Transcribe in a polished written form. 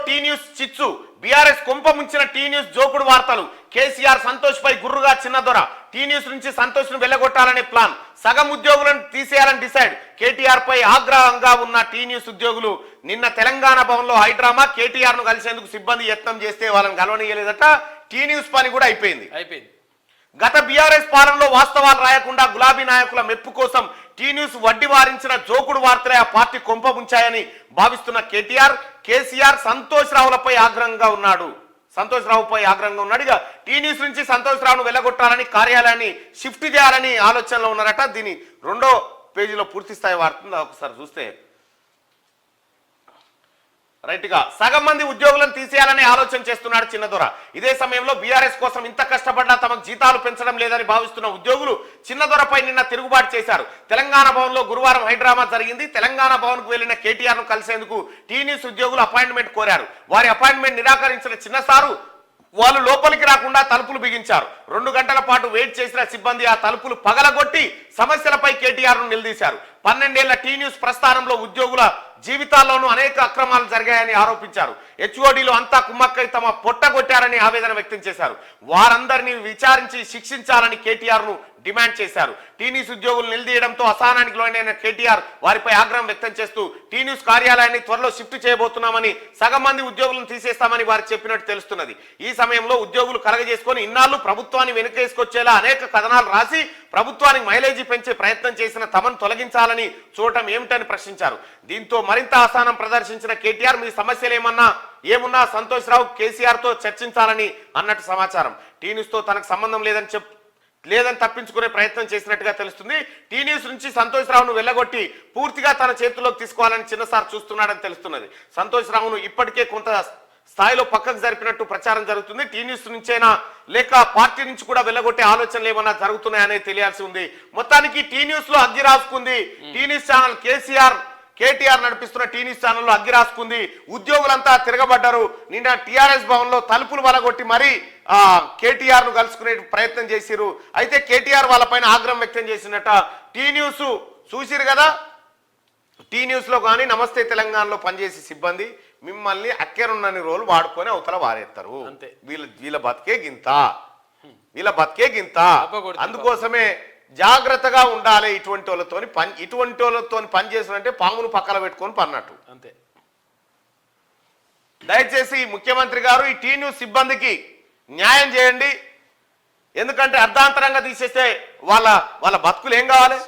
Tea news చిచ్చు, BRS కొంప ముంచిన టీ న్యూస్ జోకుడు వార్తలు, కేసీఆర్ సంతోష్ పై గుర్రుగా చిన్నదొర, టీ న్యూస్ నుంచి సంతోష్ ను వెళ్లగొట్టాలనే ప్లాన్, సగం ఉద్యోగులను తీసేయాలని డిసైడ్, కేటీఆర్ పై ఆగ్రహంగా ఉన్న టీ న్యూస్ ఉద్యోగులు నిన్న తెలంగాణ భవన్ లో హైడ్రామా, కేటీఆర్ ను కలిసేందుకు సిబ్బంది యత్నం చేస్తే వాళ్ళని కలవనీయలేదట. టీ న్యూస్ పని కూడా అయిపోయింది. గత బీఆర్ఎస్ పాలనలో వాస్తవాలు రాయకుండా గులాబీ నాయకుల మెప్పు కోసం టీ న్యూస్ వడ్డీ వారించిన జోకుడు వార్తలే ఆ పార్టీ కొంప ముంచాయని భావిస్తున్న కేసీఆర్ సంతోష్ రావులపై ఆగ్రహంగా ఉన్నాడు. ఇక టీ న్యూస్ నుంచి సంతోష్ రావును వెళ్లగొట్టాలని, కార్యాలయాన్ని షిఫ్ట్ చేయాలని ఆలోచనలో ఉన్నారట. దీని 2వ పేజీలో పూర్తి స్థాయి వార్త ఒకసారి చూస్తే, రైట్ గా సగం మంది ఉద్యోగులను తీసేయాలని ఆలోచన చేస్తున్నాడు చిన్నదొర. ఇదే సమయంలో బీఆర్ఎస్ కోసం ఇంత కష్టపడ్డా తమకు జీతాలు పెంచడం లేదని భావిస్తున్న ఉద్యోగులు చిన్నదొరపై నిన్న తిరుగుబాటు చేశారు. తెలంగాణ భవన్ లో గురువారం హైడ్రామా జరిగింది. తెలంగాణ భవన్ కు వెళ్లిన కేటీఆర్ ను కలిసేందుకు టీ న్యూస్ ఉద్యోగులు అపాయింట్మెంట్ కోరారు. వారి అపాయింట్మెంట్ నిరాకరించిన చిన్నసారు వాళ్ళు లోపలికి రాకుండా తలుపులు బిగించారు. 2 గంటల పాటు వెయిట్ చేసిన సిబ్బంది ఆ తలుపులు పగలగొట్టి సమస్యలపై కేటీఆర్ ను నిలదీశారు. 12 ఏళ్ల టీ న్యూస్ ప్రస్థానంలో ఉద్యోగుల జీవితాల్లోనూ అనేక అక్రమాలు జరిగాయని ఆరోపించారు. హెచ్ఓడీలు అంతా కుమ్మక్కై తమ పొట్టగొట్టారని ఆవేదన వ్యక్తం చేశారు. వారందరినీ విచారించి శిక్షించాలని కేటీఆర్ ను డిమాండ్ చేశారు. టీ న్యూస్ ఉద్యోగులు నిలదీయడంతో అసహనానికి లోనైన కేటీఆర్ వారిపై ఆగ్రహం వ్యక్తం చేస్తూ టీ న్యూస్ కార్యాలయాన్ని త్వరలో షిఫ్ట్ చేయబోతున్నామని, సగం మంది ఉద్యోగులను తీసేస్తామని వారికి చెప్పినట్టు తెలుస్తున్నది. ఈ సమయంలో ఉద్యోగులు కలగజేసుకొని ఇన్నాళ్ళు ప్రభుత్వాన్ని వెనుకేసుకొచ్చేలా అనేక కథనాలు రాసి ప్రభుత్వానికి మైలేజీ పెంచే ప్రయత్నం చేసిన తమను తొలగించాలని చూడటం ఏమిటని ప్రశ్నించారు. దీంతో మరింత అసహనం ప్రదర్శించిన కేటీఆర్ మీ సమస్యలు ఏమున్నా సంతోష్ రావు కేసీఆర్ తో చర్చించాలని అన్నట్టు సమాచారం. టీ న్యూస్ తో తనకు సంబంధం లేదని తప్పించుకునే ప్రయత్నం చేసినట్టుగా తెలుస్తుంది. టీ న్యూస్ నుంచి సంతోష్ రావును వెళ్లగొట్టి పూర్తిగా తన చేతుల్లోకి తీసుకోవాలని చిన్నసార్ చూస్తున్నాడని తెలుస్తున్నది. సంతోష్ రావును ఇప్పటికే కొంత స్థాయిలో పక్కకు జరిపినట్టు ప్రచారం జరుగుతుంది. టీ న్యూస్ నుంచైనా లేక పార్టీ నుంచి కూడా వెళ్లగొట్టే ఆలోచనలు ఏమన్నా జరుగుతున్నాయనేది తెలియాల్సి ఉంది. మొత్తానికి టీ న్యూస్ లో అగ్గి రాసుకుంది. టీ న్యూస్ ఛానల్ కేటీఆర్ నడిపిస్తున్న టీ న్యూస్ ఛానల్లో అగ్గి రాసుకుంది. ఉద్యోగులంతా తిరగబడ్డారు. నిన్న టీఆర్ఎస్ భవన్ లో తలుపులు వలగొట్టి మరీ కేటీఆర్ ను కలుసుకునే ప్రయత్నం చేసిరు. అయితే కేటీఆర్ వాళ్ళపైన ఆగ్రహం వ్యక్తం చేసినట్ట. టీ న్యూస్ చూసిరు కదా, టీ న్యూస్ లో కానీ నమస్తే తెలంగాణలో పనిచేసే సిబ్బంది మిమ్మల్ని అక్కెరున్నని రోజులు వాడుకొని అవతల వారేస్తారు. వీళ్ళ బతికే గింత. అందుకోసమే జాగ్రత్తగా ఉండాలి. ఇటువంటి వాళ్ళతో పని చేసినంటే పామును పక్కన పెట్టుకొని పన్నట్టు. అంతే. దయచేసి ముఖ్యమంత్రి గారు ఈ టీ న్యూస్ సిబ్బందికి న్యాయం చేయండి. ఎందుకంటే అర్ధాంతరంగా తీసేస్తే వాళ్ళ బతుకులు ఏం కావాలి?